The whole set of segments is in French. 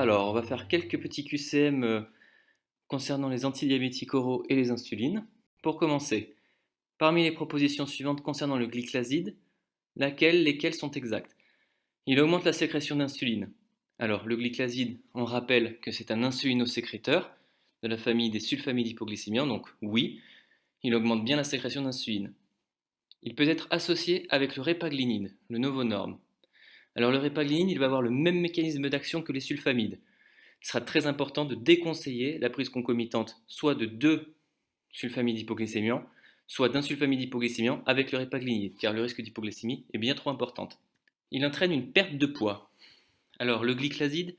Alors, on va faire quelques petits QCM concernant les antidiabétiques oraux et les insulines. Pour commencer, parmi les propositions suivantes concernant le glyclaside, lesquelles sont exactes? Il augmente la sécrétion d'insuline. Alors, le glyclaside, on rappelle que c'est un insulinosécréteur de la famille des sulfamides hypoglycémiants, donc oui, il augmente bien la sécrétion d'insuline. Il peut être associé avec le répaglinide, le novonorm. Alors, le répaglinide, il va avoir le même mécanisme d'action que les sulfamides. Il sera très important de déconseiller la prise concomitante soit de deux sulfamides hypoglycémiants, soit d'un sulfamide hypoglycémiant avec le répaglinide, car le risque d'hypoglycémie est bien trop important. Il entraîne une perte de poids. Alors le glyclaside,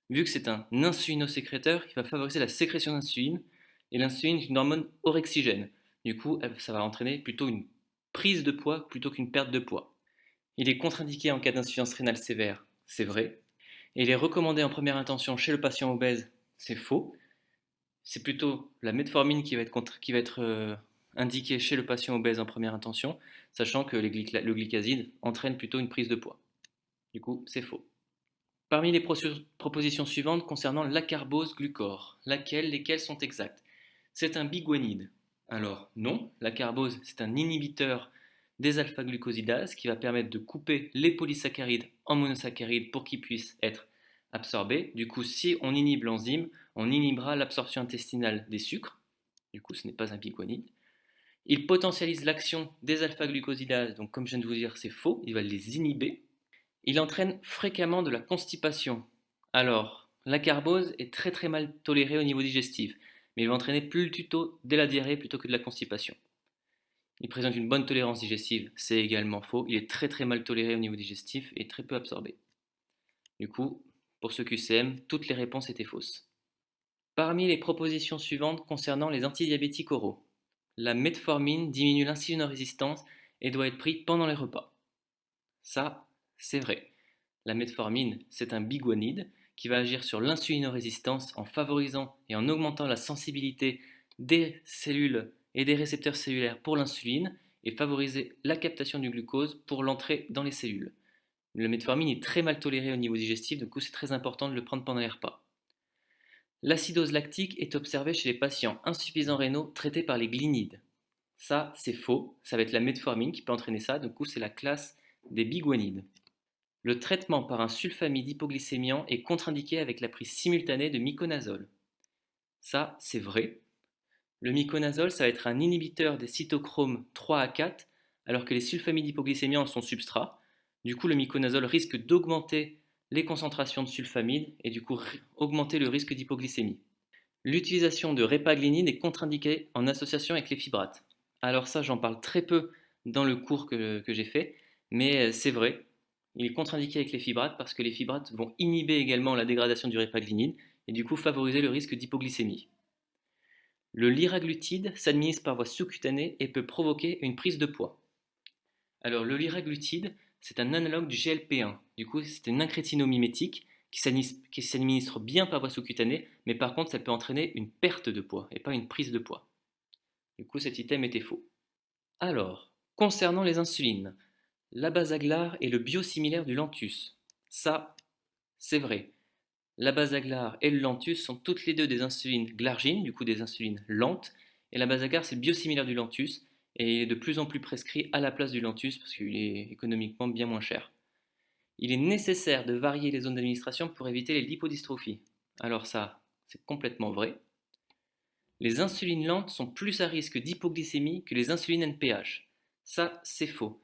vu que c'est un insulinosécréteur, il va favoriser la sécrétion d'insuline, et l'insuline est une hormone orexigène. Du coup, ça va entraîner plutôt une prise de poids plutôt qu'une perte de poids. Il est contre-indiqué en cas d'insuffisance rénale sévère, c'est vrai, et il est recommandé en première intention chez le patient obèse, c'est faux. C'est plutôt la metformine qui va être indiquée chez le patient obèse en première intention, sachant que le glycaside entraîne plutôt une prise de poids. Du coup, c'est faux. Parmi les propositions suivantes concernant l'acarbose glucor, lesquelles sont exactes? C'est un biguanide. Alors non, l'acarbose c'est un inhibiteur des alpha-glucosidases qui va permettre de couper les polysaccharides en monosaccharides pour qu'ils puissent être absorbés. Du coup, si on inhibe l'enzyme, on inhibera l'absorption intestinale des sucres. Du coup, ce n'est pas un biguanide. Il potentialise l'action des alpha-glucosidases, donc comme je viens de vous dire, c'est faux, il va les inhiber. Il entraîne fréquemment de la constipation. Alors, la carbose est très très mal tolérée au niveau digestif, mais il va entraîner plutôt de la diarrhée plutôt que de la constipation. Il présente une bonne tolérance digestive, c'est également faux. Il est très très mal toléré au niveau digestif et très peu absorbé. Du coup, pour ce QCM, toutes les réponses étaient fausses. Parmi les propositions suivantes concernant les antidiabétiques oraux, la metformine diminue l'insulinorésistance et doit être prise pendant les repas. Ça, c'est vrai. La metformine, c'est un biguanide qui va agir sur l'insulinorésistance en favorisant et en augmentant la sensibilité des cellules et des récepteurs cellulaires pour l'insuline et favoriser la captation du glucose pour l'entrée dans les cellules. Le metformine est très mal toléré au niveau digestif, du coup c'est très important de le prendre pendant les repas. L'acidose lactique est observée chez les patients insuffisants rénaux traités par les glinides. Ça, c'est faux, ça va être la metformine qui peut entraîner ça, du coup c'est la classe des biguanides. Le traitement par un sulfamide hypoglycémiant est contre-indiqué avec la prise simultanée de miconazole. Ça, c'est vrai. Le miconazole, ça va être un inhibiteur des cytochromes 3 à 4, alors que les sulfamides hypoglycémiants sont substrats. Du coup, le miconazole risque d'augmenter les concentrations de sulfamide et du coup augmenter le risque d'hypoglycémie. L'utilisation de répaglinide est contre-indiquée en association avec les fibrates. Alors ça, j'en parle très peu dans le cours que j'ai fait, mais c'est vrai. Il est contre-indiqué avec les fibrates parce que les fibrates vont inhiber également la dégradation du répaglinide et du coup favoriser le risque d'hypoglycémie. Le liraglutide s'administre par voie sous-cutanée et peut provoquer une prise de poids. Alors le liraglutide, c'est un analogue du GLP-1. Du coup, c'est une incrétinomimétique qui s'administre bien par voie sous-cutanée, mais par contre, ça peut entraîner une perte de poids et pas une prise de poids. Du coup, cet item était faux. Alors, concernant les insulines, la Basaglar est le biosimilaire du Lantus. Ça, c'est vrai. La Basaglar et le Lantus sont toutes les deux des insulines glargines, du coup des insulines lentes, et la Basaglar c'est biosimilaire du Lantus, et il est de plus en plus prescrit à la place du Lantus parce qu'il est économiquement bien moins cher. Il est nécessaire de varier les zones d'administration pour éviter les lipodystrophies. Alors ça, c'est complètement vrai. Les insulines lentes sont plus à risque d'hypoglycémie que les insulines NPH. Ça, c'est faux.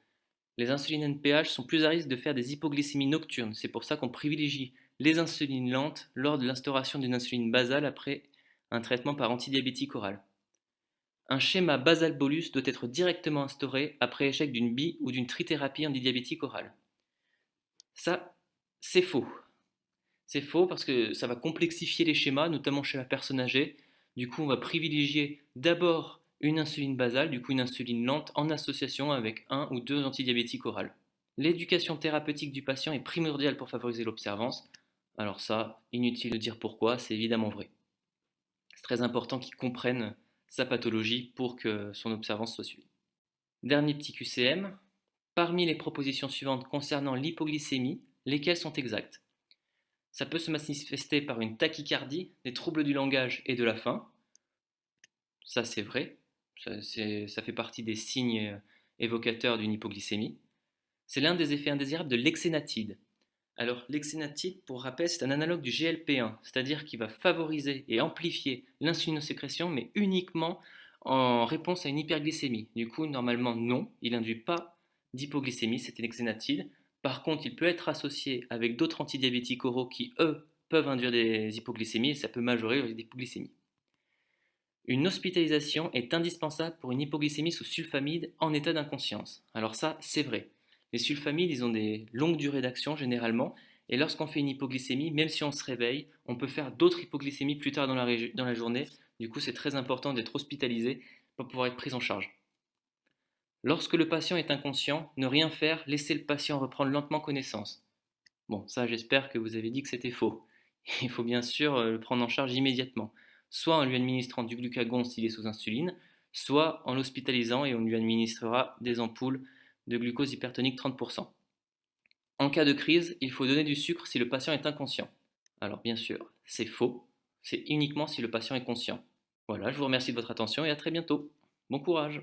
Les insulines NPH sont plus à risque de faire des hypoglycémies nocturnes. C'est pour ça qu'on privilégie les insulines lentes lors de l'instauration d'une insuline basale après un traitement par antidiabétique oral. Un schéma basal-bolus doit être directement instauré après échec d'une ou d'une trithérapie antidiabétique orale. Ça, c'est faux. C'est faux parce que ça va complexifier les schémas, notamment chez la personne âgée. Du coup, on va privilégier d'abord une insuline basale, du coup une insuline lente, en association avec un ou deux antidiabétiques orales. L'éducation thérapeutique du patient est primordiale pour favoriser l'observance. Alors ça, inutile de dire pourquoi, c'est évidemment vrai. C'est très important qu'il comprenne sa pathologie pour que son observance soit suivie. Dernier petit QCM. Parmi les propositions suivantes concernant l'hypoglycémie, lesquelles sont exactes? Ça peut se manifester par une tachycardie, des troubles du langage et de la faim. Ça, c'est vrai. Ça fait partie des signes évocateurs d'une hypoglycémie. C'est l'un des effets indésirables de l'exénatide. Alors, l'exénatide, pour rappel, c'est un analogue du GLP-1, c'est-à-dire qu'il va favoriser et amplifier l'insulinosécrétion, mais uniquement en réponse à une hyperglycémie. Du coup, normalement, non, il n'induit pas d'hypoglycémie, c'est un exénatide. Par contre, il peut être associé avec d'autres antidiabétiques oraux qui, eux, peuvent induire des hypoglycémies et ça peut majorer les hypoglycémies. Une hospitalisation est indispensable pour une hypoglycémie sous sulfamide en état d'inconscience. Alors ça, c'est vrai. Les sulfamides, ils ont des longues durées d'action généralement, et lorsqu'on fait une hypoglycémie, même si on se réveille, on peut faire d'autres hypoglycémies plus tard dans la journée. Du coup, c'est très important d'être hospitalisé pour pouvoir être pris en charge. Lorsque le patient est inconscient, ne rien faire, laisser le patient reprendre lentement connaissance. Bon, ça, j'espère que vous avez dit que c'était faux. Il faut bien sûr le prendre en charge immédiatement, soit en lui administrant du glucagon s'il est sous insuline, soit en l'hospitalisant et on lui administrera des ampoules de glucose hypertonique 30%. En cas de crise, il faut donner du sucre si le patient est inconscient. Alors bien sûr, c'est faux, c'est uniquement si le patient est conscient. Voilà, je vous remercie de votre attention et à très bientôt. Bon courage!